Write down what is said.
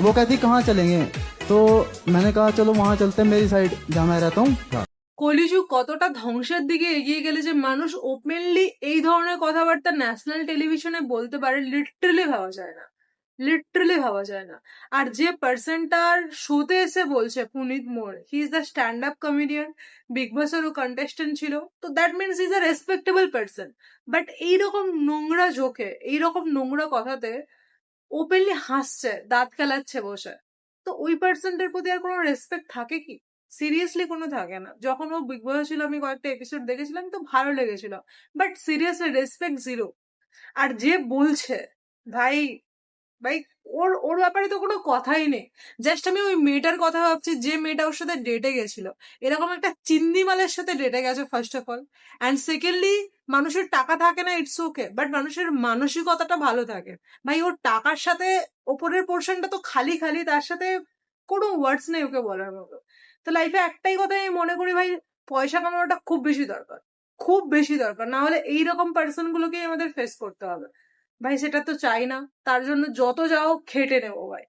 वो कहती कहाँ चलेंगे, तो मैंने कहा चलो वहां चलते हैं मेरी साइड जहाँ मैं रहता हूँ। কলিযুগ কতটা ধ্বংসের দিকে এগিয়ে গেলে যে মানুষ ওপেনলি এই ধরনের কথাবার্তা ন্যাশনাল টেলিভিশনে বলতে পারে, লিটারালি ভাবা যায় না, লিটারালি ভাবা যায় না। আর যে পার্সনটার শোতে এসে বলছে, Punit More, he is the stand up comedian, big বসেরও কন্টেস্টেন্ট ছিল, তো that means is a respectable person. But এইরকম নোংরা জোকে, এইরকম নোংরা কথাতে ওপেনলি হাসছে, দাঁত কেলাচ্ছে বসে, তো ওই পার্সনটার প্রতি আর কোনো রেসপেক্ট থাকে কি? সিরিয়াসলি কোনো থাকে না। যখন ও বিগ বস ছিল আমি কয়েকটা এপিসোড দেখেছিলাম, তো ভালো লেগেছিল, বাট সিরিয়াসলি রেসপেক্ট জিরো। আর যে বলছে, ভাই, ভাই, ওর ওর ব্যাপারে তো কোনো কথাই নেই। জাস্ট আমি ওই মেয়েটার কথা ভাবছি, যে মেয়েটা ওর সাথে ডেটে গেছিল, এরকম একটা চিন্দি মালের সাথে ডেটে গেছে first of all. And secondly, মানুষের টাকা থাকে না, ইটস ওকে, বাট মানুষের মানসিকতাটা ভালো থাকে। ভাই, ওর টাকার সাথে ওপরের পোর্শনটা তো খালি খালি, তার সাথে কোনো ওয়ার্ডস নেই ওকে বলার মতো। তো লাইফে একটাই কথা আমি মনে করি, ভাই, পয়সা কামানোটা খুব বেশি দরকার, খুব বেশি দরকার, না হলে এইরকম পার্সন গুলোকেই আমাদের ফেস করতে হবে। ভাই সেটা তো চাই না, তার জন্য যত যাও খেটে নেবো ভাই।